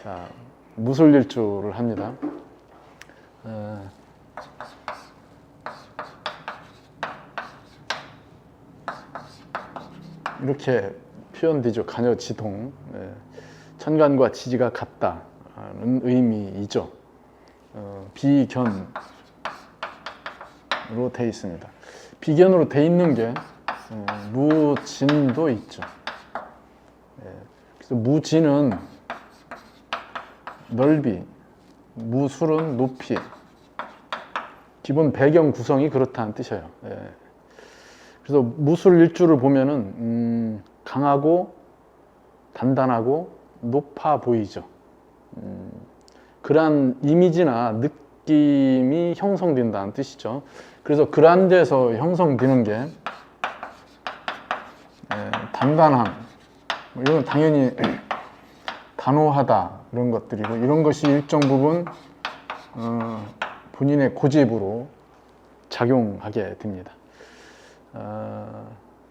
자, 무술일주를 합니다. 이렇게 표현되죠. 간여지동. 천간과 지지가 같다는 의미이죠. 비견으로 되어 있습니다. 비견으로 되어 있는 게 무진도 있죠. 그래서 무진은 넓이, 무술은 높이. 기본 배경 구성이 그렇다는 뜻이에요. 그래서 무술일주를 보면은 강하고 단단하고 높아 보이죠. 그러한 이미지나 느낌이 형성된다는 뜻이죠. 그래서 그러한 데서 형성되는 게 단단함, 이건 당연히 단호하다 이런 것들이고, 이런 것이 일정 부분 본인의 고집으로 작용하게 됩니다.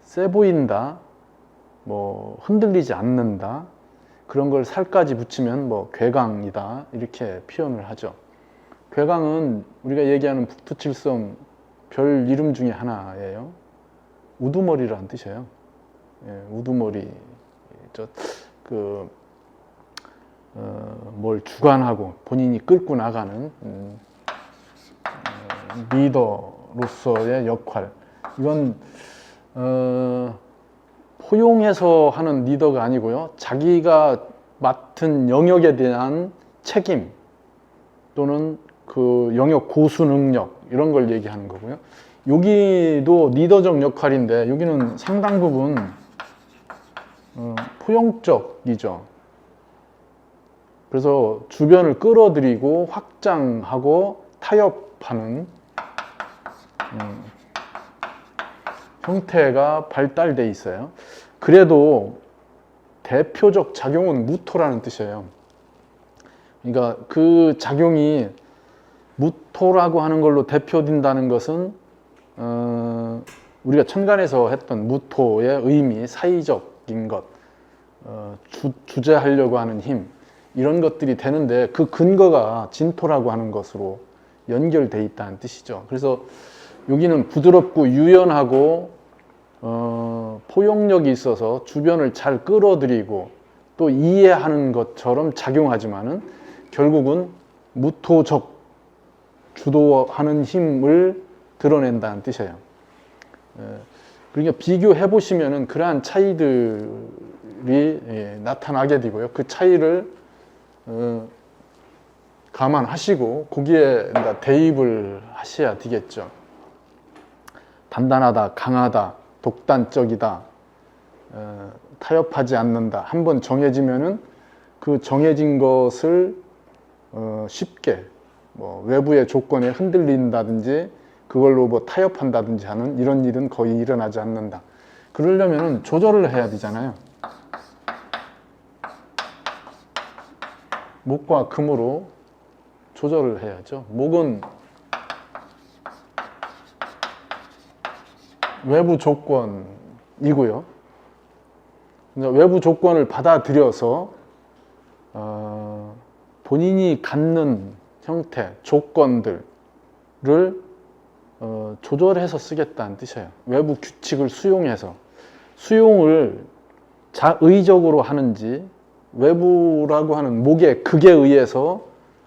세 보인다, 뭐 흔들리지 않는다, 그런 걸 살까지 붙이면 뭐 괴강이다 이렇게 표현을 하죠. 괴강은 우리가 얘기하는 북두칠성 별 이름 중에 하나예요. 우두머리라는 뜻이에요. 우두머리, 뭘 주관하고 본인이 끌고 나가는 리더로서의 역할. 이건 포용해서 하는 리더가 아니고요, 자기가 맡은 영역에 대한 책임 또는 그 영역 고수 능력, 이런 걸 얘기하는 거고요. 여기도 리더적 역할인데, 여기는 상당 부분 포용적이죠. 그래서 주변을 끌어들이고 확장하고 타협하는 형태가 발달돼 있어요. 그래도 대표적 작용은 무토라는 뜻이에요. 그러니까 그 작용이 무토라고 하는 걸로 대표된다는 것은 우리가 천간에서 했던 무토의 의미, 사의적인 것, 주재하려고 하는 힘, 이런 것들이 되는데, 그 근거가 진토라고 하는 것으로 연결돼 있다는 뜻이죠. 그래서 여기는 부드럽고 유연하고 포용력이 있어서 주변을 잘 끌어들이고 또 이해하는 것처럼 작용하지만은 결국은 무토적 주도하는 힘을 드러낸다는 뜻이에요. 그러니까 비교해 보시면은 그러한 차이들이 나타나게 되고요. 그 차이를 감안하시고 거기에 대입을 하셔야 되겠죠. 단단하다, 강하다, 독단적이다, 타협하지 않는다. 한번 정해지면은 그 정해진 것을 쉽게 뭐 외부의 조건에 흔들린다든지 그걸로 뭐 타협한다든지 하는 이런 일은 거의 일어나지 않는다. 그러려면은 조절을 해야 되잖아요. 목과 금으로 조절을 해야죠. 목은 외부 조건이고요. 외부 조건을 받아들여서 본인이 갖는 형태, 조건들을 조절해서 쓰겠다는 뜻이에요. 외부 규칙을 수용해서. 수용을 자의적으로 하는지 외부라고 하는 목의 극에 의해서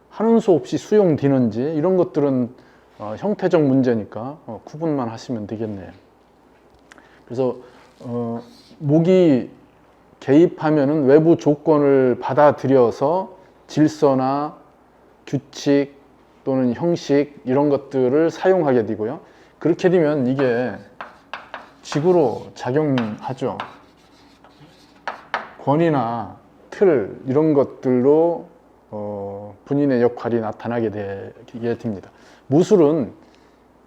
하는 수 없이 수용되는지, 이런 것들은 형태적 문제니까 구분만 하시면 되겠네요. 그래서 목이 개입하면은 외부 조건을 받아들여서 질서나 규칙 또는 형식, 이런 것들을 사용하게 되고요. 그렇게 되면 이게 직으로 작용하죠. 권위나 틀, 이런 것들로 본인의 역할이 나타나게 되게 됩니다. 무술은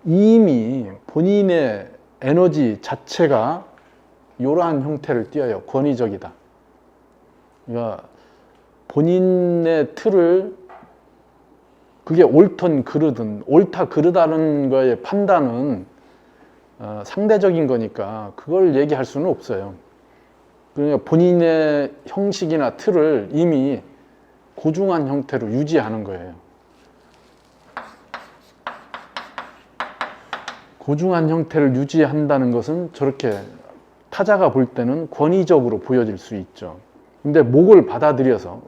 이미 본인의 에너지 자체가 이러한 형태를 띄어요. 권위적이다. 그러니까 본인의 틀을, 그게 옳든 그르든, 옳다 그르다는 거의 판단은 상대적인 거니까 그걸 얘기할 수는 없어요. 그러니까 본인의 형식이나 틀을 이미 고중한 형태로 유지하는 거예요. 고중한 형태를 유지한다는 것은 저렇게 타자가 볼 때는 권위적으로 보여질 수 있죠. 근데 목을 받아들여서,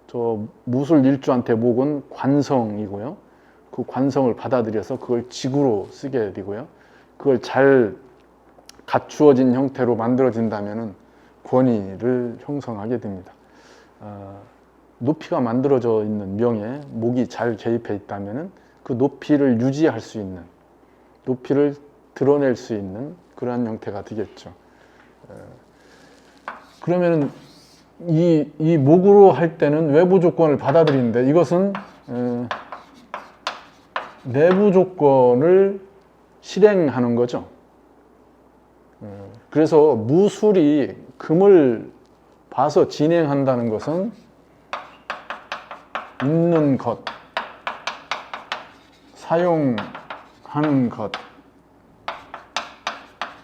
저 무술 일주한테 목은 관성이고요. 그 관성을 받아들여서 그걸 직으로 쓰게 되고요. 그걸 잘 갖추어진 형태로 만들어진다면 권위를 형성하게 됩니다. 높이가 만들어져 있는 명에 목이 잘 개입해 있다면 그 높이를 유지할 수 있는, 높이를 드러낼 수 있는 그러한 형태가 되겠죠. 그러면은 이 목으로 할 때는 외부 조건을 받아들이는데, 이것은 내부 조건을 실행하는 거죠. 그래서 무술이 금을 봐서 진행한다는 것은 있는 것, 사용하는 것,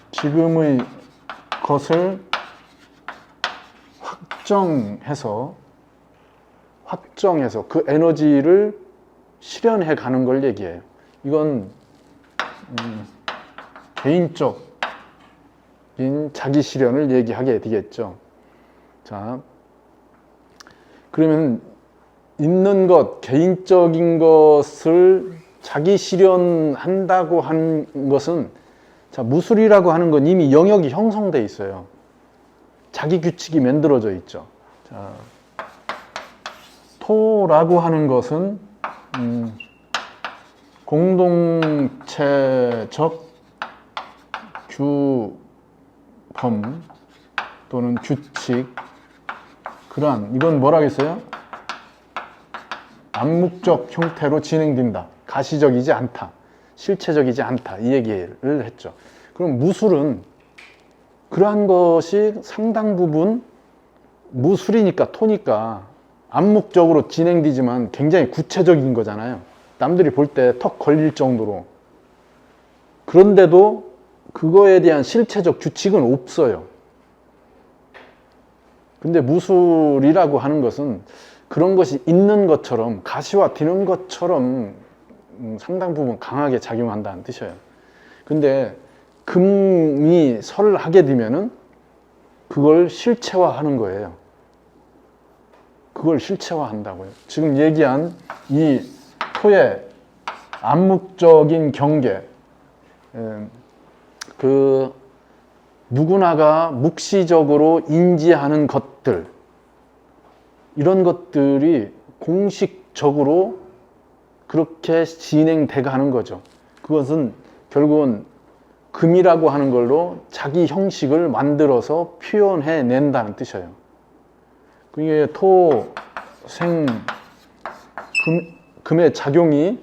지금의 것을 확정해서 그 에너지를 실현해 가는 걸 얘기해요. 이건 개인적인 자기 실현을 얘기하게 되겠죠. 자, 그러면 있는 것, 개인적인 것을 자기 실현한다고 하는 것은, 자, 무술이라고 하는 건 이미 영역이 형성돼 있어요. 자기 규칙이 만들어져 있죠. 자, 토라고 하는 것은 공동체적 규범 또는 규칙, 그러한, 이건 뭐라겠어요? 암묵적 형태로 진행된다. 가시적이지 않다. 실체적이지 않다. 이 얘기를 했죠. 그럼 무술은 그러한 것이 상당 부분, 무술이니까, 토니까 암묵적으로 진행되지만 굉장히 구체적인 거잖아요. 남들이 볼 때 턱 걸릴 정도로. 그런데도 그거에 대한 실체적 규칙은 없어요. 근데 무술이라고 하는 것은 그런 것이 있는 것처럼, 가시화되는 것처럼 상당 부분 강하게 작용한다는 뜻이에요. 근데 금이 설을 하게 되면은 그걸 실체화하는 거예요. 그걸 실체화한다고요. 지금 얘기한 이 토의 암묵적인 경계, 그 누구나가 묵시적으로 인지하는 것들, 이런 것들이 공식적으로 그렇게 진행돼 가는 거죠. 그것은 결국은 금이라고 하는 걸로 자기 형식을 만들어서 표현해 낸다는 뜻이에요. 그게 토, 생, 금의 작용이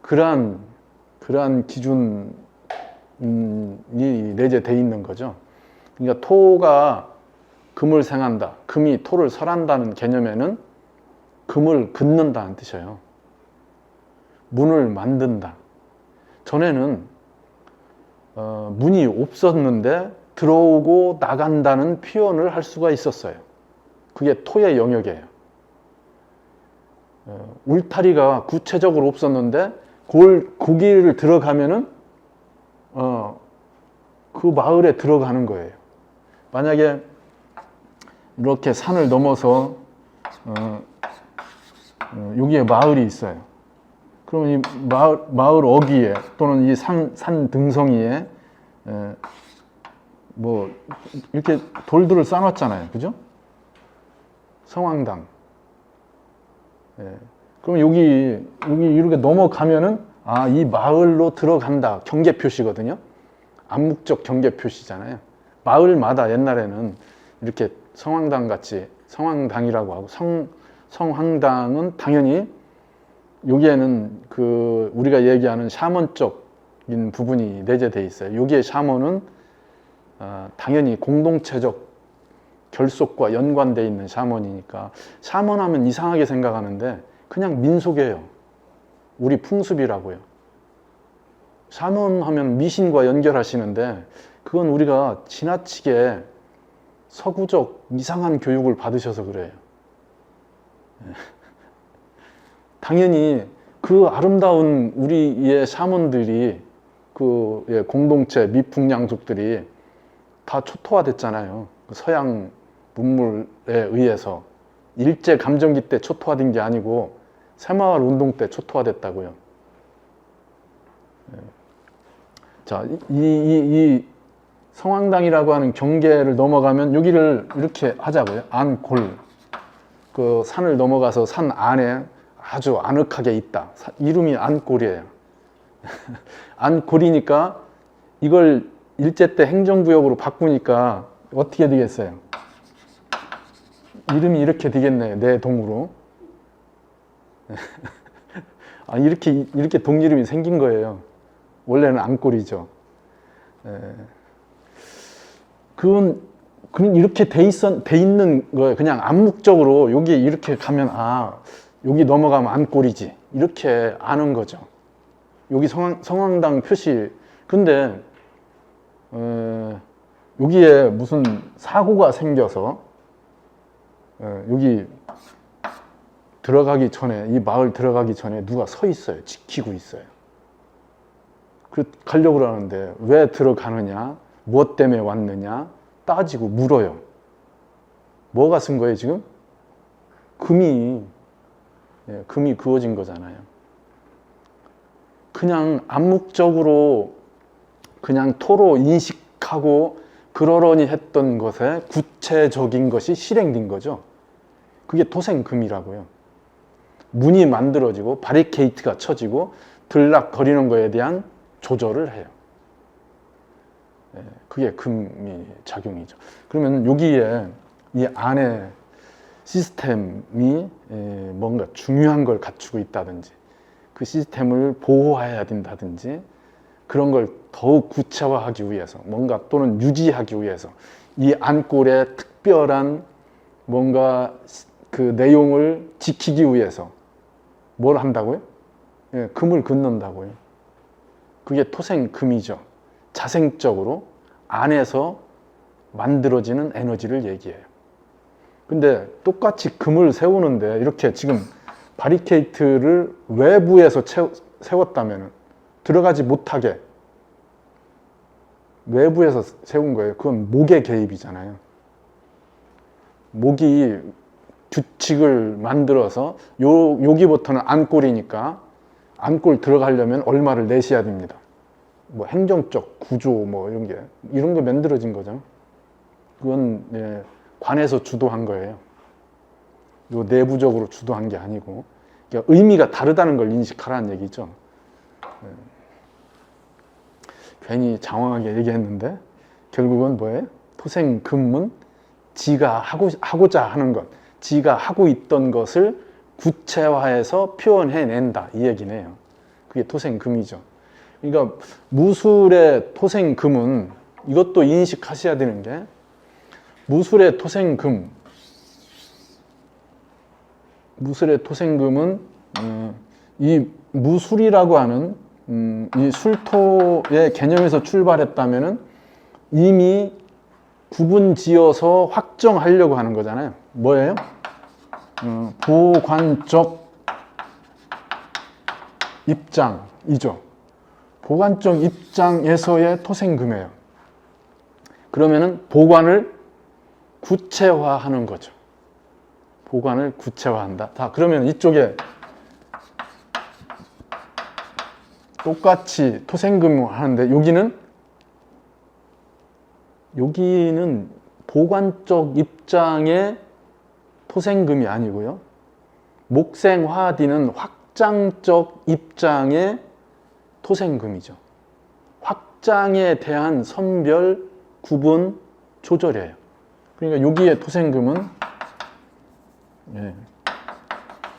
그러한 기준이 내재되어 있는 거죠. 그러니까 토가 금을 생한다, 금이 토를 설한다는 개념에는 금을 긋는다는 뜻이에요. 문을 만든다. 전에는 문이 없었는데 들어오고 나간다는 표현을 할 수가 있었어요. 그게 토의 영역이에요. 울타리가 구체적으로 없었는데 고기를 들어가면은 그 마을에 들어가는 거예요. 만약에 이렇게 산을 넘어서 여기에 마을이 있어요. 그러면 이 마을 어귀에 또는 이 산 등성이에 뭐 이렇게 돌들을 쌓아놨잖아요, 그죠? 성황당. 그럼 여기 이렇게 넘어가면은 이 마을로 들어간다, 경계 표시거든요. 암묵적 경계 표시잖아요. 마을마다 옛날에는 이렇게 성황당 같이, 성황당이라고 하고, 성황당은 당연히 여기에는 그 우리가 얘기하는 샤먼적인 부분이 내재되어 있어요. 여기에 샤먼은 당연히 공동체적 결속과 연관되어 있는 샤먼이니까, 샤먼하면 이상하게 생각하는데 그냥 민속이에요. 우리 풍습이라고요. 샤먼하면 미신과 연결하시는데 그건 우리가 지나치게 서구적 이상한 교육을 받으셔서 그래요. 당연히 그 아름다운 우리의 샤먼들이 그 공동체 미풍양족들이 다 초토화됐잖아요. 서양 문물에 의해서 일제 감정기 때 초토화된 게 아니고 새마을 운동 때 초토화됐다고요. 자, 이 성황당이라고 하는 경계를 넘어가면 여기를 이렇게 하자고요. 안골. 그 산을 넘어가서 산 안에 아주 아늑하게 있다. 이름이 안골이에요. 안골이니까 이걸 일제 때 행정구역으로 바꾸니까 어떻게 되겠어요? 이름이 이렇게 되겠네요. 내 동으로. 아, 이렇게 동 이름이 생긴 거예요. 원래는 안골이죠. 그건 이렇게 돼 있는 거예요. 그냥 암묵적으로 여기 이렇게 가면 여기 넘어가면 안골이지. 이렇게 아는 거죠. 여기 성황당 표시. 근데 여기에 무슨 사고가 생겨서 여기 들어가기 전에, 이 마을 들어가기 전에 누가 서 있어요. 지키고 있어요. 가려고 그러는데 왜 들어가느냐, 무엇 때문에 왔느냐 따지고 물어요. 뭐가 쓴 거예요 지금? 금이 그어진 거잖아요. 그냥 암묵적으로 그냥 토로 인식하고 그러려니 했던 것에 구체적인 것이 실행된 거죠. 그게 토생금이라고요. 문이 만들어지고 바리케이트가 쳐지고 들락거리는 거에 대한 조절을 해요. 그게 금이 작용이죠. 그러면 여기에 이 안에 시스템이 뭔가 중요한 걸 갖추고 있다든지 그 시스템을 보호해야 된다든지 그런 걸 더욱 구체화하기 위해서 뭔가 또는 유지하기 위해서 이 안골의 특별한 뭔가 그 내용을 지키기 위해서 뭘 한다고요? 금을 긋는다고요. 그게 토생금이죠. 자생적으로 안에서 만들어지는 에너지를 얘기해요. 근데 똑같이 금을 세우는데 이렇게 지금 바리케이트를 외부에서 세웠다면 들어가지 못하게 외부에서 세운 거예요. 그건 목의 개입이잖아요. 목이 규칙을 만들어서 여기부터는 안골이니까 안골 들어가려면 얼마를 내셔야 됩니다. 뭐 행정적 구조 뭐 이런 게 만들어진 거죠. 그건 관에서 주도한 거예요. 요 내부적으로 주도한 게 아니고 그러니까 의미가 다르다는 걸 인식하라는 얘기죠. 괜히 장황하게 얘기했는데 결국은 뭐예요? 토생금은 지가 하고자 하는 것, 지가 하고 있던 것을 구체화해서 표현해낸다 이 얘기네요. 그게 토생금이죠. 그러니까 무술의 토생금은 이것도 인식하셔야 되는 게 무술의 토생금은 이 무술이라고 하는 이 술토의 개념에서 출발했다면은 이미 구분지어서 확정하려고 하는 거잖아요. 뭐예요? 보관적 입장이죠. 보관적 입장에서의 토생금이에요. 그러면은 보관을 구체화하는 거죠. 보관을 구체화한다. 자, 그러면 이쪽에 똑같이 토생금을 하는데 여기는 보관적 입장의 토생금이 아니고요. 목생화디는 확장적 입장의 토생금이죠. 확장에 대한 선별, 구분, 조절이에요. 그러니까 여기에 토생금은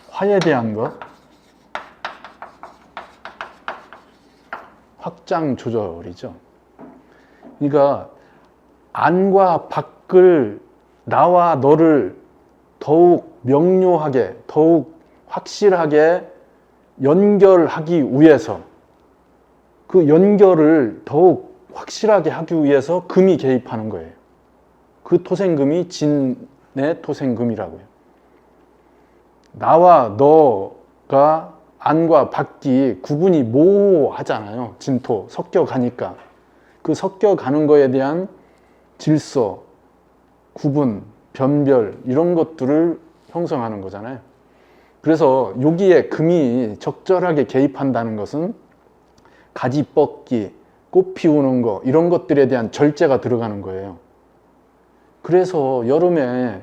화에 대한 것, 확장 조절이죠. 그러니까 안과 밖을 나와 너를 더욱 명료하게, 더욱 확실하게 연결하기 위해서 그 연결을 더욱 확실하게 하기 위해서 금이 개입하는 거예요. 그 토생금이 진의 토생금이라고요. 나와 너가 안과 밖이 구분이 모호하잖아요. 진토 섞여가니까 그 섞여가는 거에 대한 질서, 구분, 변별 이런 것들을 형성하는 거잖아요. 그래서 여기에 금이 적절하게 개입한다는 것은 가지 뻗기, 꽃 피우는 거 이런 것들에 대한 절제가 들어가는 거예요. 그래서 여름에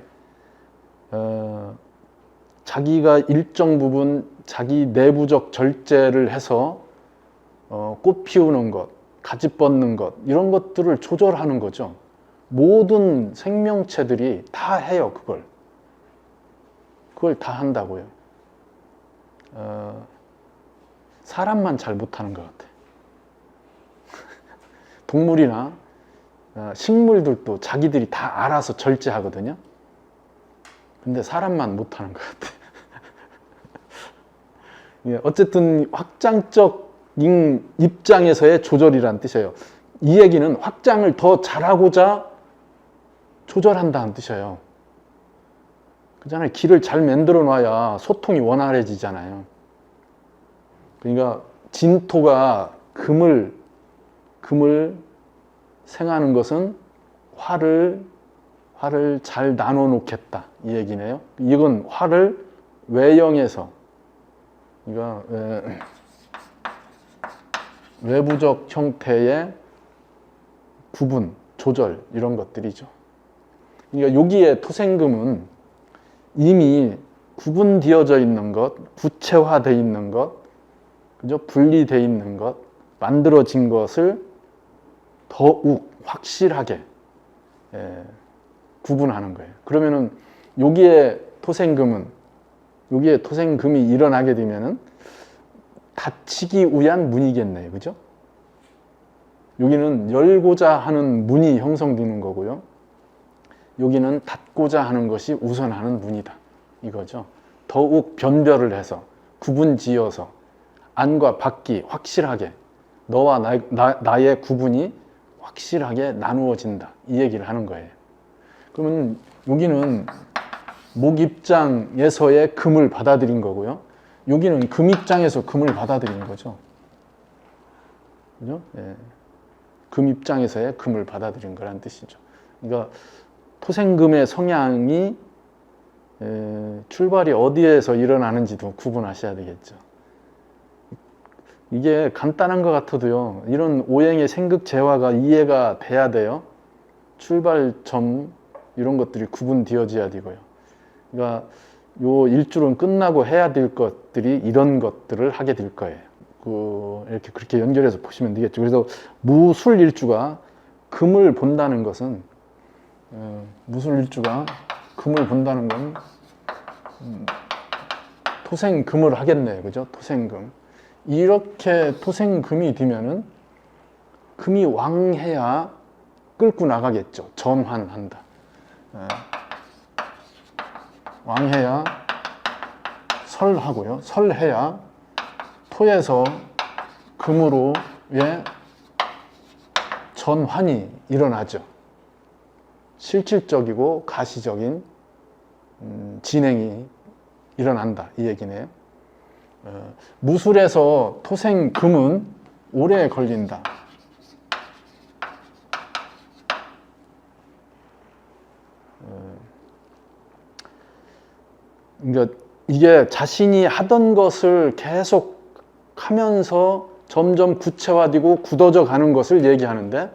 자기가 일정 부분 자기 내부적 절제를 해서 꽃 피우는 것, 가지 뻗는 것 이런 것들을 조절하는 거죠. 모든 생명체들이 다 해요. 그걸 다 한다고요. 사람만 잘 못하는 것 같아요. 동물이나 식물들도 자기들이 다 알아서 절제하거든요. 근데 사람만 못하는 것 같아요. 어쨌든 확장적인 입장에서의 조절이란 뜻이에요. 이 얘기는 확장을 더 잘하고자 조절한다는 뜻이에요. 그잖아요. 길을 잘 만들어 놔야 소통이 원활해지잖아요. 그러니까 진토가 금을 생하는 것은 화를 잘 나눠 놓겠다 이 얘기네요. 이건 화를 외형에서 그러니까 외부적 형태의 구분, 조절 이런 것들이죠. 그러니까 여기에 토생금은 이미 구분되어져 있는 것, 구체화되어 있는 것, 그죠? 분리되어 있는 것, 만들어진 것을 더욱 확실하게 구분하는 거예요. 그러면은 여기에 토생금이 일어나게 되면은 닫히기 위한 문이겠네요. 그죠? 여기는 열고자 하는 문이 형성되는 거고요. 여기는 닫고자 하는 것이 우선하는 문이다. 이거죠. 더욱 변별을 해서 구분 지어서 안과 밖이 확실하게 너와 나의 구분이 확실하게 나누어진다. 이 얘기를 하는 거예요. 그러면 여기는 목 입장에서의 금을 받아들인 거고요. 여기는 금 입장에서 금을 받아들인 거죠. 그죠? 예. 금 입장에서의 금을 받아들인 거란 뜻이죠. 그러니까 토생금의 성향이 출발이 어디에서 일어나는지도 구분하셔야 되겠죠. 이게 간단한 것 같아도요. 이런 오행의 생극재화가 이해가 돼야 돼요. 출발점 이런 것들이 구분되어져야 되고요. 그러니까 요 일주는 끝나고 해야 될 것들이 이런 것들을 하게 될 거예요. 이렇게 그렇게 연결해서 보시면 되겠죠. 그래서 무술일주가 금을 본다는 것은 무술일주가 금을 본다는 건 토생금을 하겠네요. 그죠? 토생금. 이렇게 토생금이 되면은 금이 왕해야 끌고 나가겠죠. 전환한다. 왕해야 설하고요. 설해야 토에서 금으로의 전환이 일어나죠. 실질적이고 가시적인 진행이 일어난다. 이 얘기네요. 무술에서 토생금은 오래 걸린다. 그러니까 이게 자신이 하던 것을 계속 하면서 점점 구체화되고 굳어져 가는 것을 얘기하는데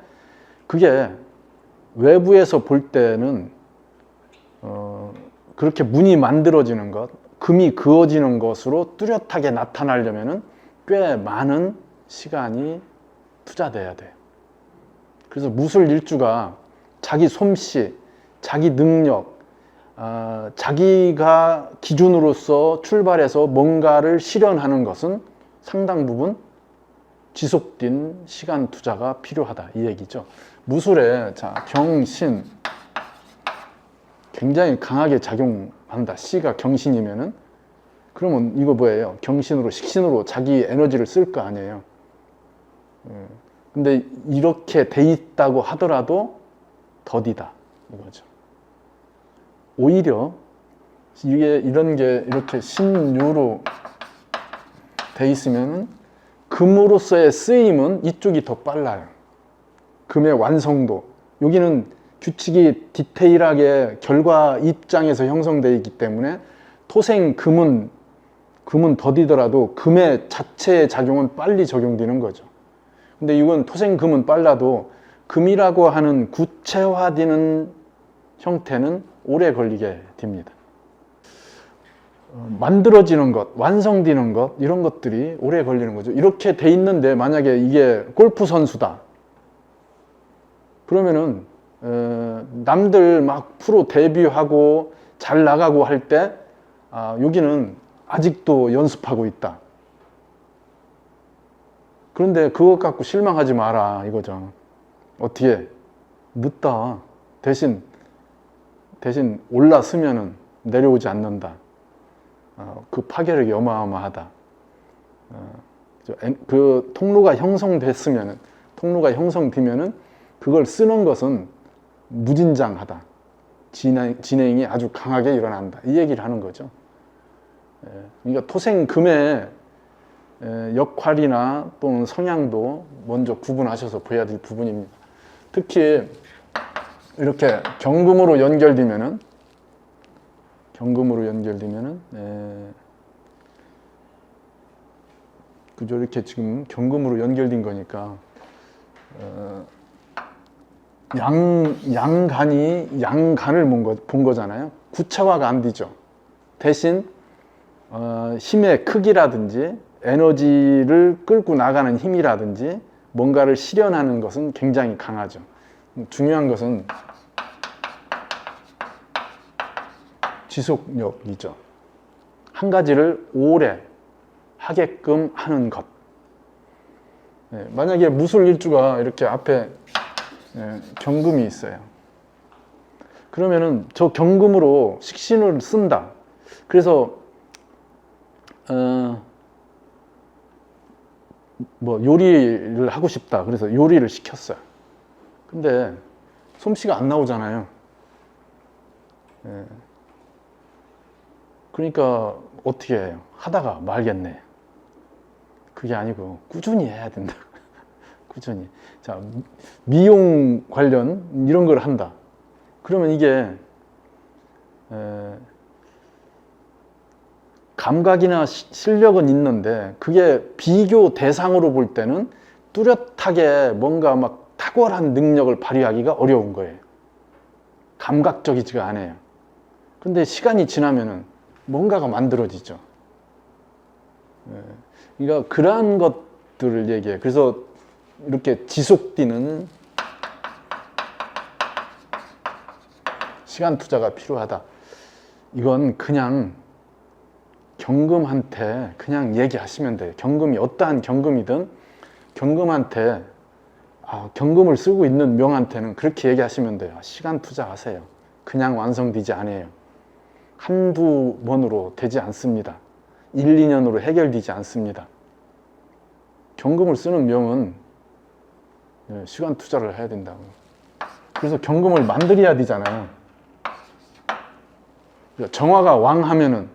그게 외부에서 볼 때는 그렇게 문이 만들어지는 것, 금이 그어지는 것으로 뚜렷하게 나타나려면 꽤 많은 시간이 투자돼야 돼요. 그래서 무술일주가 자기 솜씨, 자기 능력, 자기가 기준으로서 출발해서 뭔가를 실현하는 것은 상당 부분 지속된 시간 투자가 필요하다 이 얘기죠. 무술에 경신 굉장히 강하게 작용한다. 시가 경신이면은 그러면 이거 뭐예요? 경신으로 식신으로 자기 에너지를 쓸 거 아니에요. 근데 이렇게 돼 있다고 하더라도 더디다 이거죠. 오히려 이게 이런 게 이렇게 신유로 돼 있으면은 금으로서의 쓰임은 이쪽이 더 빨라요. 금의 완성도. 여기는 규칙이 디테일하게 결과 입장에서 형성되어 있기 때문에 토생 금은 더디더라도 금의 자체의 작용은 빨리 적용되는 거죠. 근데 이건 토생 금은 빨라도 금이라고 하는 구체화되는 형태는 오래 걸리게 됩니다. 만들어지는 것, 완성되는 것, 이런 것들이 오래 걸리는 거죠. 이렇게 돼 있는데 만약에 이게 골프 선수다. 그러면은 남들 막 프로 데뷔하고 잘 나가고 할 때 여기는 아직도 연습하고 있다. 그런데 그것 갖고 실망하지 마라 이거죠. 어떻게 늦다. 대신 올라서면은 내려오지 않는다. 그 파괴력이 어마어마하다. 그 통로가 형성되면은 그걸 쓰는 것은 무진장하다. 진행이 아주 강하게 일어난다. 이 얘기를 하는 거죠. 그러니까 토생금의 역할이나 또는 성향도 먼저 구분하셔서 보셔야 될 부분입니다. 특히 이렇게 경금으로 연결되면은 그죠? 이렇게 지금 경금으로 연결된 거니까 양간을 본 거잖아요. 구체화가 안 되죠. 대신 힘의 크기라든지 에너지를 끌고 나가는 힘이라든지 뭔가를 실현하는 것은 굉장히 강하죠. 중요한 것은 지속력이죠. 한 가지를 오래 하게끔 하는 것. 만약에 무술일주가 이렇게 앞에 경금이 있어요. 그러면은 저 경금으로 식신을 쓴다. 그래서 요리를 하고 싶다. 그래서 요리를 시켰어요. 근데 솜씨가 안 나오잖아요. 그러니까 어떻게 해요? 하다가 말겠네. 그게 아니고 꾸준히 해야 된다. 꾸준히. 자, 미용 관련 이런 걸 한다. 그러면 이게 감각이나 실력은 있는데 그게 비교 대상으로 볼 때는 뚜렷하게 뭔가 막 탁월한 능력을 발휘하기가 어려운 거예요. 감각적이지가 않아요. 근데 시간이 지나면은 뭔가가 만들어지죠. 그러니까 그러한 것들을 얘기해요. 그래서 이렇게 지속되는 시간 투자가 필요하다. 이건 그냥 경금한테 그냥 얘기하시면 돼요. 경금이 어떠한 경금이든 경금한테 경금을 쓰고 있는 명한테는 그렇게 얘기하시면 돼요. 시간 투자하세요. 그냥 완성되지 않아요. 한두 번으로 되지 않습니다. 1, 2년으로 해결되지 않습니다. 경금을 쓰는 명은 시간 투자를 해야 된다고. 그래서 경금을 만들어야 되잖아요. 정화가 왕하면은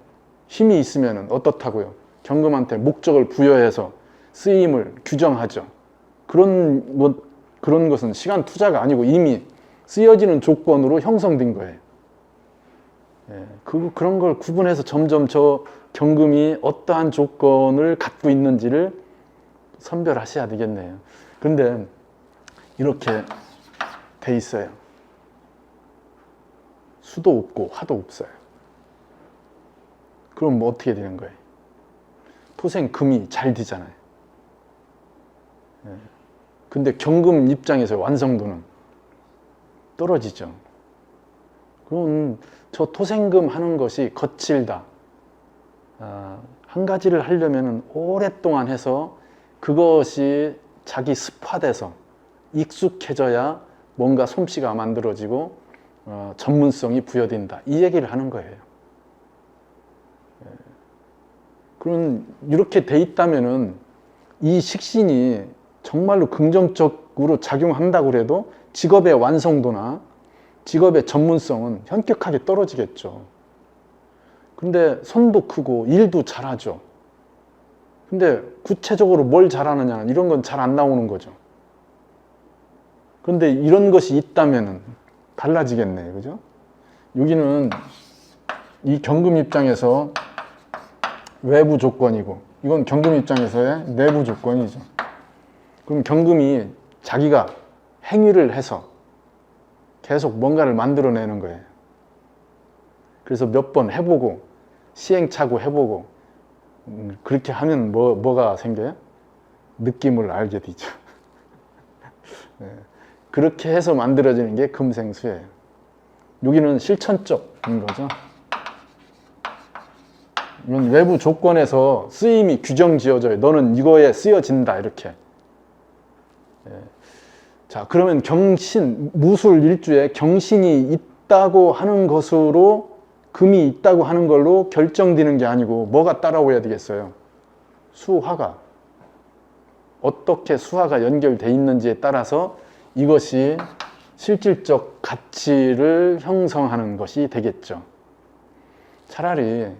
힘이 있으면은 어떻다고요? 경금한테 목적을 부여해서 쓰임을 규정하죠. 그런 것은 시간 투자가 아니고 이미 쓰여지는 조건으로 형성된 거예요. 그런 걸 구분해서 점점 저 경금이 어떠한 조건을 갖고 있는지를 선별하셔야 되겠네요. 그런데 이렇게 돼 있어요. 수도 없고 화도 없어요. 그럼 뭐 어떻게 되는 거예요? 토생금이 잘 되잖아요. 근데 경금 입장에서 완성도는 떨어지죠. 그럼 저 토생금 하는 것이 거칠다. 한 가지를 하려면 오랫동안 해서 그것이 자기 습화돼서 익숙해져야 뭔가 솜씨가 만들어지고 전문성이 부여된다. 이 얘기를 하는 거예요. 그럼 이렇게 돼 있다면은 이 식신이 정말로 긍정적으로 작용한다고 해도 직업의 완성도나 직업의 전문성은 현격하게 떨어지겠죠. 근데 손도 크고 일도 잘하죠. 근데 구체적으로 뭘 잘하느냐 이런 건 잘 안 나오는 거죠. 그런데 이런 것이 있다면 달라지겠네, 그죠? 여기는 이 경금 입장에서 외부 조건이고 이건 경금 입장에서의 내부 조건이죠. 그럼 경금이 자기가 행위를 해서 계속 뭔가를 만들어내는 거예요. 그래서 몇 번 해보고 시행착오 해보고 그렇게 하면 뭐가 생겨요? 느낌을 알게 되죠. 네. 그렇게 해서 만들어지는 게 금생수예요. 여기는 실천적인 거죠. 이건 외부 조건에서 쓰임이 규정 지어져요. 너는 이거에 쓰여진다 이렇게. 네. 자, 그러면 경신, 무술 일주에 경신이 있다고 하는 것으로 금이 있다고 하는 걸로 결정되는 게 아니고 뭐가 따라오야 되겠어요? 수화가. 어떻게 수화가 연결돼 있는지에 따라서 이것이 실질적 가치를 형성하는 것이 되겠죠. 차라리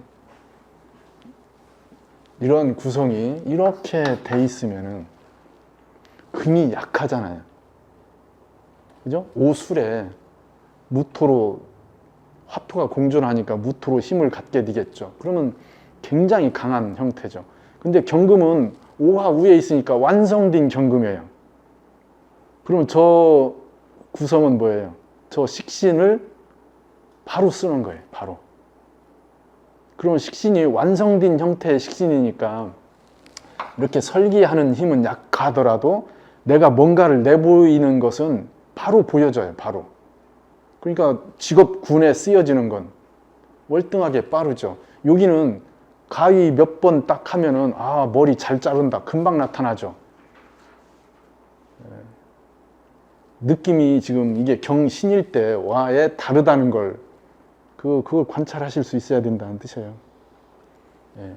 이런 구성이 이렇게 돼 있으면은 금이 약하잖아요. 그죠? 오술에 무토로 화토가 공존하니까 무토로 힘을 갖게 되겠죠. 그러면 굉장히 강한 형태죠. 근데 경금은 오화 위에 있으니까 완성된 경금이에요. 그러면 저 구성은 뭐예요? 저 식신을 바로 쓰는 거예요. 바로. 그러면 식신이 완성된 형태의 식신이니까 이렇게 설기하는 힘은 약하더라도 내가 뭔가를 내보이는 것은 바로 보여져요. 바로. 그러니까 직업군에 쓰여지는 건 월등하게 빠르죠. 여기는 가위 몇 번 딱 하면은 아 머리 잘 자른다 금방 나타나죠. 느낌이 지금 이게 경신일 때와의 다르다는 걸 그걸 관찰하실 수 있어야 된다는 뜻이에요. 예.